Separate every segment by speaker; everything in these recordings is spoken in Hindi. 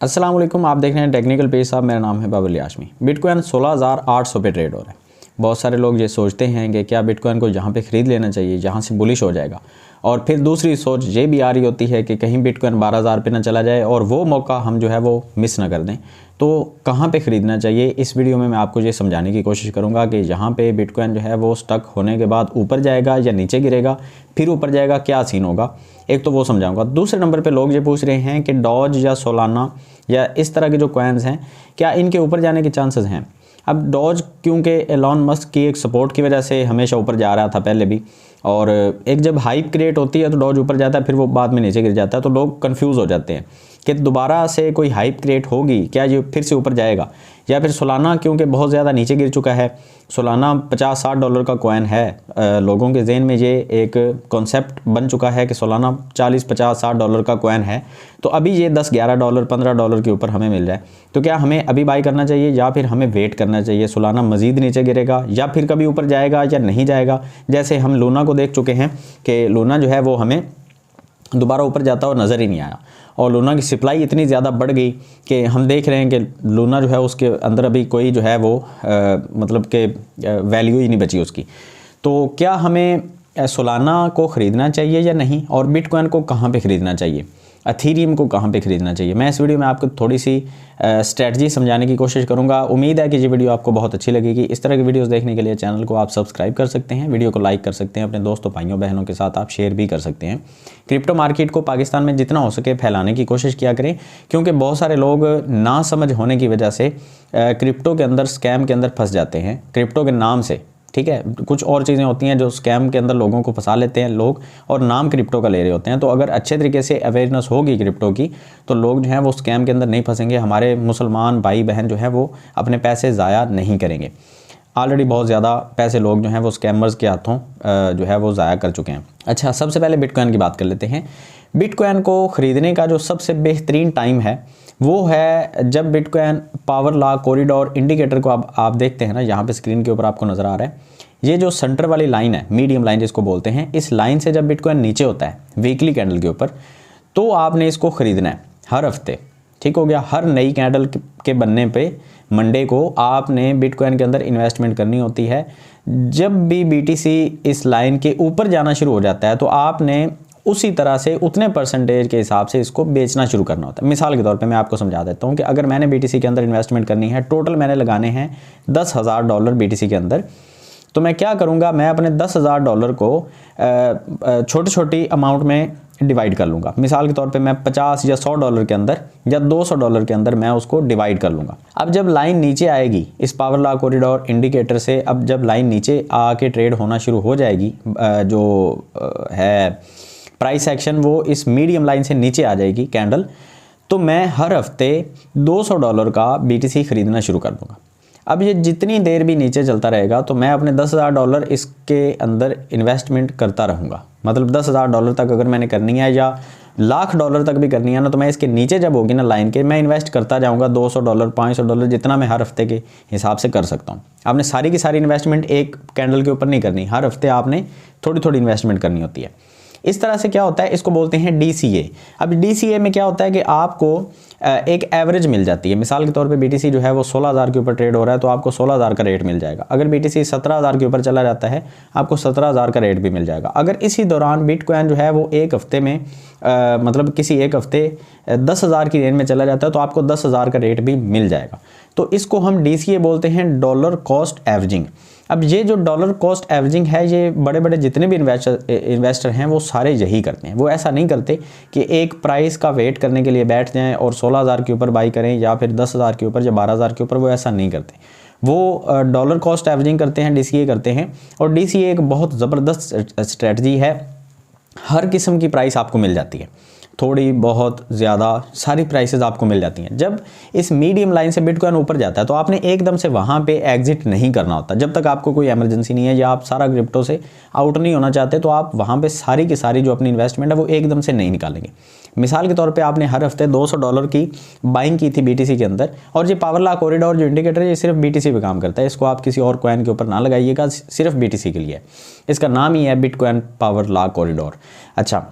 Speaker 1: अस्सलाम वालेकुम, आप देख रहे हैं टेक्निकल पेज साहब। मेरा नाम है बाबुल याशमी। बिटकॉइन 16,800 पे ट्रेड हो रहा है। बहुत सारे लोग ये सोचते हैं कि क्या बिटकॉइन को यहाँ पे ख़रीद लेना चाहिए, जहाँ से बुलिश हो जाएगा। और फिर दूसरी सोच ये भी आ रही होती है कि कहीं बिटकॉइन 12,000 पे ना चला जाए और वो मौका हम जो है वो मिस ना कर दें। तो कहाँ पे ख़रीदना चाहिए, इस वीडियो में मैं आपको ये समझाने की कोशिश करूँगा कि यहाँ पे बिटकॉइन जो है वो स्टक होने के बाद ऊपर जाएगा या नीचे गिरेगा, फिर ऊपर जाएगा, क्या सीन होगा, एक तो वो समझाऊंगा। दूसरे नंबर पे लोग ये पूछ रहे हैं कि डॉज या सोलाना या इस तरह के जो कॉइन्स हैं, क्या इनके ऊपर जाने के चांसेस हैं। अब डॉज क्योंकि एलॉन मस्क की एक सपोर्ट की वजह से हमेशा ऊपर जा रहा था पहले भी, और एक जब हाइप क्रिएट होती है तो डॉज ऊपर जाता है, फिर वो बाद में नीचे गिर जाता है। तो लोग कंफ्यूज हो जाते हैं कि दोबारा से कोई हाइप क्रिएट होगी, क्या ये फिर से ऊपर जाएगा, या फिर सोलाना क्योंकि बहुत ज़्यादा नीचे गिर चुका है। सोलाना $50-60 का कॉइन है। लोगों के जहन में ये एक कॉन्सेप्ट बन चुका है कि सोलाना $40-50-60 का कॉइन है। तो अभी ये $10-11 $15 के ऊपर हमें मिल जाए, तो क्या हमें अभी बाई करना चाहिए या फिर हमें वेट करना चाहिए? सोलाना मज़ीद नीचे गिरेगा या फिर कभी ऊपर जाएगा या नहीं जाएगा? जैसे हम लूना को देख चुके हैं कि लूना जो है वो हमें दोबारा ऊपर जाता हुआ नज़र ही नहीं आया, और लूना की सप्लाई इतनी ज़्यादा बढ़ गई कि हम देख रहे हैं कि लूना जो है उसके अंदर अभी कोई जो है वो मतलब कि वैल्यू ही नहीं बची उसकी। तो क्या हमें सोलाना को ख़रीदना चाहिए या नहीं, और बिटकॉइन को कहाँ पे ख़रीदना चाहिए, एथेरियम को कहाँ पे ख़रीदना चाहिए? मैं इस वीडियो में आपको थोड़ी सी स्ट्रेटजी समझाने की कोशिश करूंगा। उम्मीद है कि ये वीडियो आपको बहुत अच्छी लगेगी। इस तरह की वीडियोस देखने के लिए चैनल को आप सब्सक्राइब कर सकते हैं, वीडियो को लाइक कर सकते हैं, अपने दोस्तों भाइयों बहनों के साथ आप शेयर भी कर सकते हैं। क्रिप्टो मार्केट को पाकिस्तान में जितना हो सके फैलाने की कोशिश किया करें, क्योंकि बहुत सारे लोग ना समझ होने की वजह से क्रिप्टो के अंदर, स्कैम के अंदर फंस जाते हैं क्रिप्टो के नाम से। ठीक है, कुछ और चीज़ें होती हैं जो स्कैम के अंदर लोगों को फंसा लेते हैं लोग, और नाम क्रिप्टो का ले रहे होते हैं। तो अगर अच्छे तरीके से अवेयरनेस होगी क्रिप्टो की, तो लोग जो हैं वो स्कैम के अंदर नहीं फंसेंगे। हमारे मुसलमान भाई बहन जो हैं वो अपने पैसे ज़ाया नहीं करेंगे। ऑलरेडी बहुत ज़्यादा पैसे लोग जो हैं वो स्कैमर्स के हाथों जो है वो ज़ाया कर चुके हैं। अच्छा, सबसे पहले बिटकॉइन की बात कर लेते हैं। बिटकॉइन को ख़रीदने का जो सबसे बेहतरीन टाइम है वो है जब bitcoin power law corridor indicator को आप देखते हैं ना, यहाँ पे स्क्रीन के ऊपर आपको नज़र आ रहा है। ये जो सेंटर वाली लाइन है, मीडियम लाइन जिसको बोलते हैं, इस लाइन से जब बिटकॉइन नीचे होता है वीकली कैंडल के ऊपर, तो आपने इसको ख़रीदना है हर हफ्ते। ठीक हो गया, हर नई कैंडल के बनने पे मंडे को आपने बिटकॉइन के अंदर इन्वेस्टमेंट करनी होती है। जब भी बीटीसी इस लाइन के ऊपर जाना शुरू हो जाता है तो आपने उसी तरह से उतने परसेंटेज के हिसाब से इसको बेचना शुरू करना होता है। मिसाल के तौर पे मैं आपको समझा देता हूँ कि अगर मैंने बीटीसी के अंदर इन्वेस्टमेंट करनी है, टोटल मैंने लगाने हैं $10,000 बीटीसी के अंदर, तो मैं क्या करूँगा, मैं अपने $10,000 को छोटी छोटी अमाउंट में डिवाइड कर लूँगा। मिसाल के तौर पे मैं $50 या $100 के अंदर या $200 के अंदर मैं उसको डिवाइड कर लूँगा। अब जब लाइन नीचे आएगी इस पावर लॉ कॉरिडोर इंडिकेटर से, अब जब लाइन नीचे आके ट्रेड होना शुरू हो जाएगी, जो है प्राइस एक्शन वो इस मीडियम लाइन से नीचे आ जाएगी कैंडल, तो मैं हर हफ्ते $200 का बीटीसी ख़रीदना शुरू कर दूँगा। अब ये जितनी देर भी नीचे चलता रहेगा तो मैं अपने $10,000 इसके अंदर इन्वेस्टमेंट करता रहूँगा। मतलब $10,000 तक अगर मैंने करनी है या $1,00,000 तक भी करनी है ना, तो मैं इसके नीचे जब होगी ना लाइन के, मैं इन्वेस्ट करता जाऊँगा $200 $500 जितना मैं हर हफ्ते के हिसाब से कर सकता हूँ। आपने सारी की सारी इन्वेस्टमेंट एक कैंडल के ऊपर नहीं करनी, हर हफ्ते आपने थोड़ी थोड़ी इन्वेस्टमेंट करनी होती है। इस तरह से क्या होता है, इसको बोलते हैं DCA। अब DCA में क्या होता है कि आपको एक एवरेज मिल जाती है। मिसाल के तौर पे BTC जो है वो 16,000 के ऊपर ट्रेड हो रहा है तो आपको 16,000 का रेट मिल जाएगा। अगर BTC 17,000 के ऊपर चला जाता है आपको 17,000 का रेट भी मिल जाएगा। अगर इसी दौरान बिटकॉइन जो है वो एक हफ्ते में मतलब किसी एक हफ्ते 10,000 की रेंज में चला जाता है तो आपको 10,000 का रेट भी मिल जाएगा। तो इसको हम DCA बोलते हैं, डॉलर कॉस्ट एवरेजिंग। अब ये जो डॉलर कॉस्ट एवरेजिंग है, ये बड़े बड़े जितने भी इन्वेस्टर हैं वो सारे यही करते हैं। वो ऐसा नहीं करते कि एक प्राइस का वेट करने के लिए बैठ जाएं और 16,000 के ऊपर बाई करें या फिर 10,000 के ऊपर या 12,000 के ऊपर, वो ऐसा नहीं करते। वो डॉलर कॉस्ट एवरेजिंग करते हैं, DCA करते हैं। और DCA एक बहुत ज़बरदस्त स्ट्रेटजी है। हर किस्म की प्राइस आपको मिल जाती है, थोड़ी बहुत ज़्यादा सारी प्राइसेस आपको मिल जाती हैं। जब इस मीडियम लाइन से बिटकॉइन ऊपर जाता है तो आपने एकदम से वहाँ पे एग्जिट नहीं करना होता। जब तक आपको कोई इमरजेंसी नहीं है या आप सारा क्रिप्टो से आउट नहीं होना चाहते, तो आप वहाँ पे सारी की सारी जो अपनी इन्वेस्टमेंट है वो एकदम से नहीं निकालेंगे। मिसाल के तौर पे आपने हर हफ्ते $200 की बाइंग की थी BTC के अंदर, और ये पावर लॉ कॉरिडोर जो इंडिकेटर है ये सिर्फ BTC पे काम करता है। इसको आप किसी और कॉइन के ऊपर ना लगाइएगा, सिर्फ BTC के लिए। इसका नाम ही है बिटकॉइन पावर लॉ कॉरिडोर। अच्छा,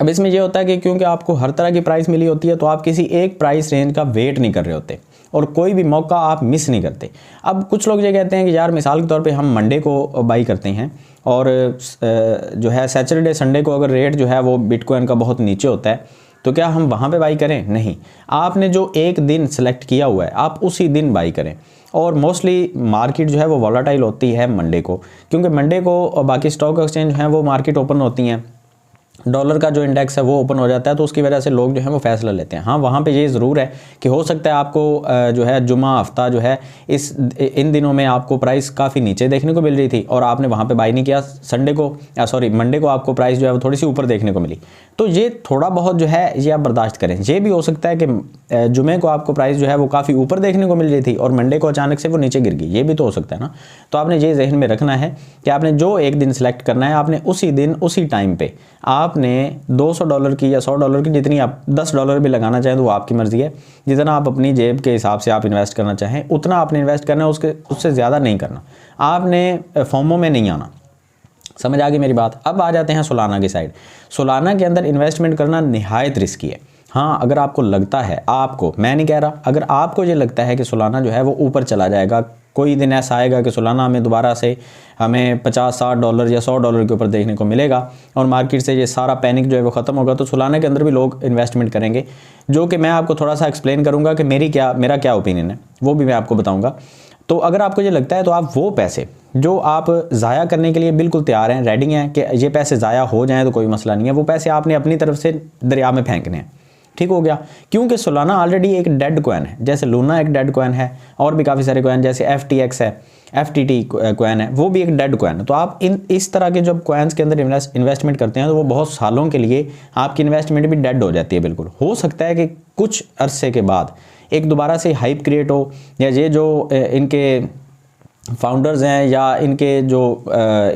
Speaker 1: अब इसमें ये होता है कि क्योंकि आपको हर तरह की प्राइस मिली होती है तो आप किसी एक प्राइस रेंज का वेट नहीं कर रहे होते और कोई भी मौका आप मिस नहीं करते। अब कुछ लोग ये कहते हैं कि यार मिसाल के तौर पे हम मंडे को बाई करते हैं और जो है सैटरडे संडे को अगर रेट जो है वो बिटकॉइन का बहुत नीचे होता है तो क्या हम वहाँ पे बाई करें? नहीं, आपने जो एक दिन सेलेक्ट किया हुआ है आप उसी दिन बाई करें। और मोस्टली मार्केट जो है वो वॉलेटाइल होती है मंडे को, क्योंकि मंडे को बाकी स्टॉक एक्सचेंज हैं वो मार्केट ओपन होती हैं, डॉलर का जो इंडेक्स है वो ओपन हो जाता है, तो उसकी वजह से लोग जो है वो फैसला लेते हैं। हाँ, वहाँ पे ये ज़रूर है कि हो सकता है आपको जो है जुमा हफ्ता जो है इन दिनों में आपको प्राइस काफ़ी नीचे देखने को मिल रही थी और आपने वहाँ पे बाई नहीं किया। मंडे को आपको प्राइस जो है वो थोड़ी सी ऊपर देखने को मिली, तो ये थोड़ा बहुत जो है ये आप बर्दाश्त करें। ये भी हो सकता है कि जुमे को आपको प्राइस जो है वो काफ़ी ऊपर देखने को मिल रही थी और मंडे को अचानक से वो नीचे गिर गई, ये भी तो हो सकता है ना। तो आपने ये जहन में रखना है कि आपने जो एक दिन सेलेक्ट करना है आपने उसी दिन उसी टाइम पे आपने $200 की या $100 की, जितनी आप $10 भी लगाना चाहें तो वो आपकी मर्ज़ी है। जितना आप अपनी जेब के हिसाब से आप इन्वेस्ट करना चाहें उतना आपने इन्वेस्ट करना है, उससे ज़्यादा नहीं करना। आपने फोमो में नहीं आना। समझ आ गई मेरी बात? अब आ जाते हैं सोलाना की साइड। सोलाना के अंदर इन्वेस्टमेंट करना निहायत रिस्की है। हाँ, अगर आपको लगता है, आपको, मैं नहीं कह रहा, अगर आपको ये लगता है कि सोलाना जो है वो ऊपर चला जाएगा, कोई दिन ऐसा आएगा कि सोलाना हमें दोबारा से हमें $50-60 या $100 के ऊपर देखने को मिलेगा और मार्केट से ये सारा पैनिक जो है वो ख़त्म होगा, तो सोलाना के अंदर भी लोग इन्वेस्टमेंट करेंगे, जो कि मैं आपको थोड़ा सा एक्सप्लेन करूँगा कि मेरा क्या ओपिनियन है, वो भी मैं आपको बताऊँगा। तो अगर आपको ये लगता है तो आप वो पैसे जो आप ज़ाया करने के लिए बिल्कुल तैयार हैं, रेडी हैं कि ये पैसे ज़ाया हो जाएँ तो कोई मसला नहीं है, वो पैसे आपने अपनी तरफ से दरिया में फेंकने हैं। ठीक हो गया? क्योंकि सोलाना ऑलरेडी एक डेड कॉइन है, जैसे लूना एक डेड कॉइन है और भी काफ़ी सारे कॉइन जैसे FTX है, FTT कॉइन है, वो भी एक डेड कॉइन है। तो आप इस तरह के जब कॉइन्स के अंदर इन्वेस्टमेंट करते हैं तो वो बहुत सालों के लिए आपकी इन्वेस्टमेंट भी डेड हो जाती है। बिल्कुल हो सकता है कि कुछ अरसे के बाद एक दोबारा से हाइप क्रिएट हो, या ये जो इनके फाउंडर्स हैं या इनके जो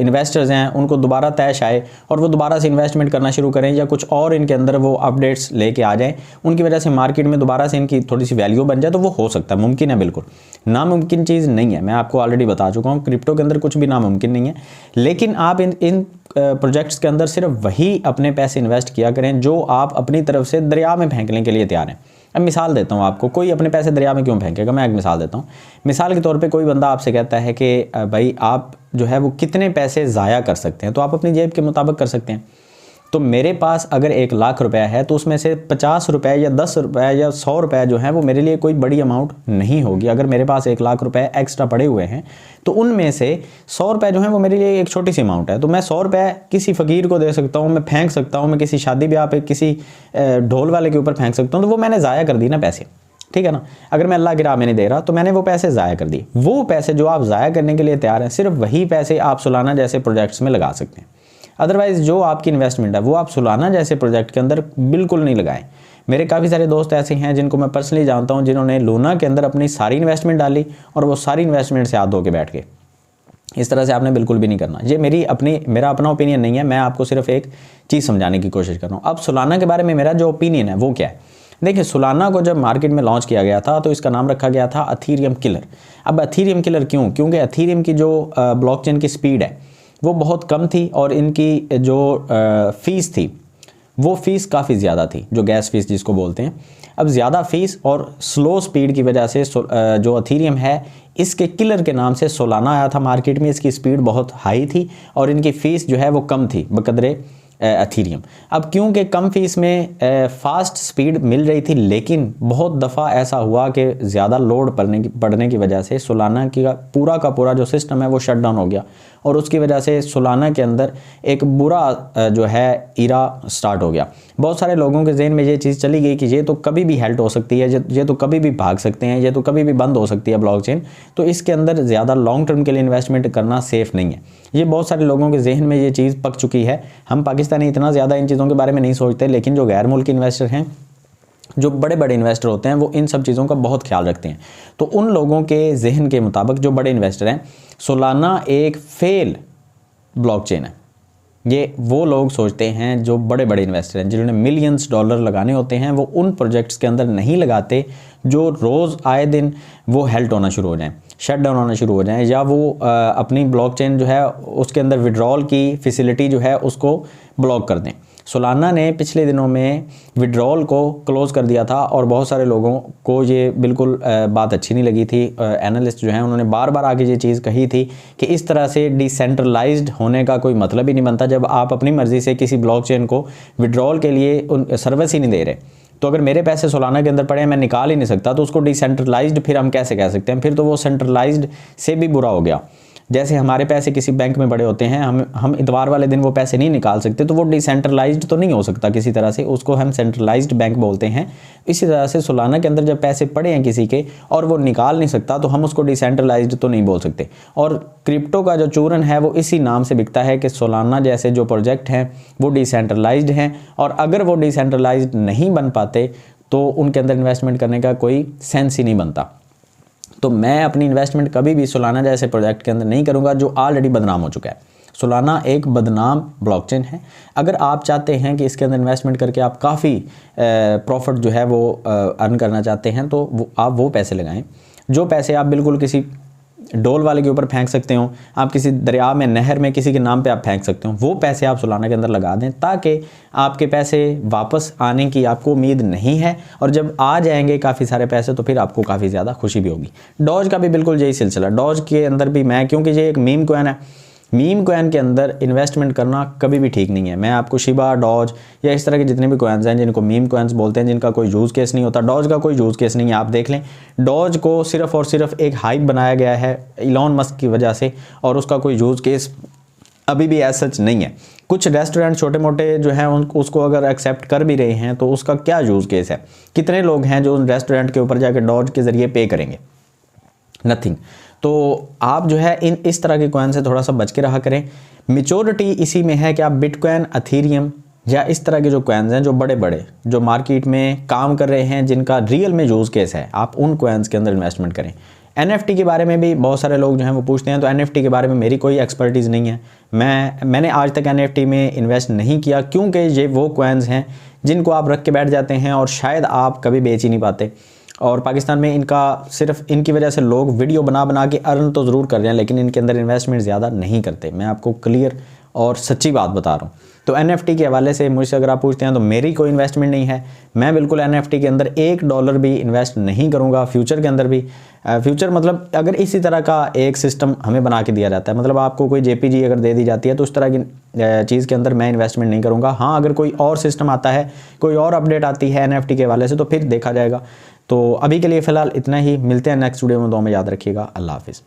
Speaker 1: इन्वेस्टर्स हैं उनको दोबारा तैश आए और वो दोबारा से इन्वेस्टमेंट करना शुरू करें, या कुछ और इनके अंदर वो अपडेट्स लेके आ जाएं, उनकी वजह से मार्केट में दोबारा से इनकी थोड़ी सी वैल्यू बन जाए, तो वो हो सकता है, मुमकिन है, बिल्कुल नामुमकिन चीज़ नहीं है। मैं आपको ऑलरेडी बता चुका हूँ, क्रिप्टो के अंदर कुछ भी नामुमकिन नहीं है। लेकिन आप इन प्रोजेक्ट्स के अंदर सिर्फ वही अपने पैसे इन्वेस्ट किया करें जो आप अपनी तरफ से दरिया में फेंकने के लिए तैयार हैं। अब मिसाल देता हूँ आपको, कोई अपने पैसे दरिया में क्यों फेंकेगा, मैं एक मिसाल देता हूँ। मिसाल के तौर पे कोई बंदा आपसे कहता है कि भाई आप जो है वो कितने पैसे ज़ाया कर सकते हैं, तो आप अपनी जेब के मुताबिक कर सकते हैं। तो मेरे पास अगर 1 लाख रुपया है तो उसमें से 50 रुपये या 10 रुपये या 100 रुपये जो है वो मेरे लिए कोई बड़ी अमाउंट नहीं होगी। अगर मेरे पास 1 लाख रुपये एक्स्ट्रा पड़े हुए हैं तो उनमें से 100 रुपये जो है वो मेरे लिए एक छोटी सी अमाउंट है। तो मैं 100 रुपये किसी फ़कीर को दे सकता हूँ, मैं फेंक सकता हूँ, मैं किसी शादी ब्याह पे किसी ढोल वाले के ऊपर फेंक सकता हूँ, तो वो मैंने ज़ाया कर दी ना पैसे, ठीक है ना। अगर मैं अल्लाह की राह में नहीं दे रहा तो मैंने वो पैसे ज़ाया कर दिए। वो पैसे जो आप ज़ाया करने के लिए तैयार हैं, सिर्फ वही पैसे आप सोलाना जैसे प्रोजेक्ट्स में लगा सकते हैं। अदरवाइज़ जो आपकी इन्वेस्टमेंट है वो आप सोलाना जैसे प्रोजेक्ट के अंदर बिल्कुल नहीं लगाएं। मेरे काफ़ी सारे दोस्त ऐसे हैं जिनको मैं पर्सनली जानता हूं, जिन्होंने लूना के अंदर अपनी सारी इन्वेस्टमेंट डाली और वो सारी इन्वेस्टमेंट से हाथ धो के बैठ गए। इस तरह से आपने बिल्कुल भी नहीं करना। ये मेरा अपना ओपिनियन नहीं है, मैं आपको सिर्फ एक चीज़ समझाने की कोशिश कर रहा हूँ। अब सोलाना के बारे में मेरा जो ओपिनियन है वो क्या है, देखिए सोलाना को जब मार्केट में लॉन्च किया गया था तो इसका नाम रखा गया था अथीरियम किलर। अब अथीरियम किलर क्यों? क्योंकि अथीरियम की जो ब्लॉकचेन की स्पीड है वो बहुत कम थी और इनकी जो फ़ीस थी वो फ़ीस काफ़ी ज़्यादा थी, जो गैस फीस जिसको बोलते हैं। अब ज़्यादा फ़ीस और स्लो स्पीड की वजह से जो अथीरियम है इसके किलर के नाम से सोलाना आया था मार्केट में। इसकी स्पीड बहुत हाई थी और इनकी फ़ीस जो है वो कम थी बकदरे अथीरियम। अब क्योंकि कम फीस में फास्ट स्पीड मिल रही थी, लेकिन बहुत दफ़ा ऐसा हुआ कि ज़्यादा लोड पड़ने की वजह से सोलाना की का पूरा जो सिस्टम है वो शट डाउन हो गया और उसकी वजह से सोलाना के अंदर एक बुरा जो है इरा स्टार्ट हो गया। बहुत सारे लोगों के जहन में ये चीज़ चली गई कि ये तो कभी भी हेल्ट हो सकती है, ये तो कभी भी भाग सकते हैं, ये तो कभी भी बंद हो सकती है ब्लॉकचेन, तो इसके अंदर ज़्यादा लॉन्ग टर्म के लिए इन्वेस्टमेंट करना सेफ़ नहीं है। ये बहुत सारे लोगों के जहन में ये चीज़ पक चुकी है। हम पाकिस्तानी इतना ज़्यादा इन चीज़ों के बारे में नहीं सोचते, लेकिन जो गैर मुल्की इन्वेस्टर हैं, जो बड़े बड़े इन्वेस्टर होते हैं, वो इन सब चीज़ों का बहुत ख्याल रखते हैं। तो उन लोगों के जहन के मुताबिक जो बड़े इन्वेस्टर हैं, सोलाना एक फेल ब्लॉकचेन है। ये वो लोग सोचते हैं जो बड़े बड़े इन्वेस्टर हैं, जिन्होंने मिलियंस डॉलर लगाने होते हैं, वो उन प्रोजेक्ट्स के अंदर नहीं लगाते जो रोज़ आए दिन वो हेल्ट होना शुरू हो जाएं, शट डाउन होना शुरू हो जाएं, या वो अपनी ब्लॉकचेन जो है उसके अंदर विड्रॉल की फैसिलिटी जो है उसको ब्लॉक कर दें। सोलाना ने पिछले दिनों में विड्रॉल को क्लोज़ कर दिया था और बहुत सारे लोगों को ये बिल्कुल बात अच्छी नहीं लगी थी। एनालिस्ट जो हैं उन्होंने बार बार आगे ये चीज़ कही थी कि इस तरह से डिसेंट्रलाइज्ड होने का कोई मतलब ही नहीं बनता जब आप अपनी मर्ज़ी से किसी ब्लॉकचेन को विड्रॉल के लिए सर्विस ही नहीं दे रहे। तो अगर मेरे पैसे सोलाना के अंदर पड़े हैं, मैं निकाल ही नहीं सकता, तो उसको डिसेंट्रलाइज्ड फिर हम कैसे कह सकते हैं? फिर तो वो सेंट्रलाइज्ड से भी बुरा हो गया। जैसे हमारे पैसे किसी बैंक में पड़े होते हैं, हम इतवार वाले दिन वो पैसे नहीं निकाल सकते, तो वो डिसेंट्रलाइज्ड तो नहीं हो सकता किसी तरह से, उसको हम सेंट्रलाइज्ड बैंक बोलते हैं। इसी तरह से सोलाना के अंदर जब पैसे पड़े हैं किसी के और वो निकाल नहीं सकता, तो हम उसको डिसेंट्रलाइज्ड तो नहीं बोल सकते। और क्रिप्टो का जो चूरन है वो इसी नाम से बिकता है कि सोलाना जैसे जो प्रोजेक्ट हैं वो डिसेंट्रलाइज्ड हैं, और अगर वो डिसेंट्रलाइज्ड नहीं बन पाते तो उनके अंदर इन्वेस्टमेंट करने का कोई सेंस ही नहीं बनता। तो मैं अपनी इन्वेस्टमेंट कभी भी सोलाना जैसे प्रोजेक्ट के अंदर नहीं करूंगा जो ऑलरेडी बदनाम हो चुका है। सोलाना एक बदनाम ब्लॉकचेन है। अगर आप चाहते हैं कि इसके अंदर इन्वेस्टमेंट करके आप काफ़ी प्रॉफिट जो है वो अर्न करना चाहते हैं, तो आप वो पैसे लगाएं जो पैसे आप बिल्कुल किसी डोल वाले के ऊपर फेंक सकते हो, आप किसी दरिया में, नहर में किसी के नाम पे आप फेंक सकते हो, वो पैसे आप सोलाना के अंदर लगा दें ताकि आपके पैसे वापस आने की आपको उम्मीद नहीं है, और जब आ जाएंगे काफ़ी सारे पैसे तो फिर आपको काफ़ी ज़्यादा खुशी भी होगी। डॉज का भी बिल्कुल यही सिलसिला। डॉज के अंदर भी मैं, क्योंकि ये एक मीम कॉइन है, मीम कॉइन के अंदर इन्वेस्टमेंट करना कभी भी ठीक नहीं है। मैं आपको शिबा, डॉज या इस तरह के जितने भी कॉइन्स हैं जिनको मीम कॉइन्स बोलते हैं, जिनका कोई यूज़ केस नहीं होता, डॉज का कोई यूज़ केस नहीं है। आप देख लें, डॉज को सिर्फ और सिर्फ एक हाइप बनाया गया है इलॉन मस्क की वजह से, और उसका कोई यूज़ केस अभी भी एज सच नहीं है। कुछ रेस्टोरेंट छोटे मोटे जो हैं उसको अगर एक्सेप्ट कर भी रहे हैं तो उसका क्या यूज़ केस है? कितने लोग हैं जो उन रेस्टोरेंट के ऊपर जाकर डॉज के ज़रिए पे करेंगे? नथिंग। तो आप जो है इस तरह के कॉइन से थोड़ा सा बच के रहा करें। मेच्योरिटी इसी में है कि आप बिटकॉइन, अथीरियम या इस तरह के जो कॉइन्स हैं जो बड़े बड़े जो मार्केट में काम कर रहे हैं, जिनका रियल में यूज़ केस है, आप उन कॉइन्स के अंदर इन्वेस्टमेंट करें। NFT के बारे में भी बहुत सारे लोग जो हैं वो पूछते हैं, तो NFT के बारे में मेरी कोई एक्सपर्टीज़ नहीं है। मैंने आज तक NFT में इन्वेस्ट नहीं किया, क्योंकि ये वो कॉइन्स हैं जिनको आप रख के बैठ जाते हैं और शायद आप कभी बेच ही नहीं पाते। और पाकिस्तान में इनका सिर्फ इनकी वजह से लोग वीडियो बना बना के अर्न तो ज़रूर कर रहे हैं, लेकिन इनके अंदर इन्वेस्टमेंट ज़्यादा नहीं करते। मैं आपको क्लियर और सच्ची बात बता रहा हूँ। तो NFT के हवाले से मुझसे अगर आप पूछते हैं तो मेरी कोई इन्वेस्टमेंट नहीं है। मैं बिल्कुल NFT के अंदर $1 भी इन्वेस्ट नहीं करूँगा, फ्यूचर के अंदर भी। फ्यूचर मतलब अगर इसी तरह का एक सिस्टम हमें बना के दिया जाता है, मतलब आपको कोई JPG अगर दे दी जाती है, तो उस तरह की चीज़ के अंदर मैं इन्वेस्टमेंट नहीं करूँगा। हाँ, अगर कोई और सिस्टम आता है, कोई और अपडेट आती है NFT के हवाले से, तो फिर देखा जाएगा। तो अभी के लिए फ़िलहाल इतना ही। मिलते हैं नेक्स्ट वीडियो में। दुआ में याद रखिएगा। अल्लाह हाफिज़।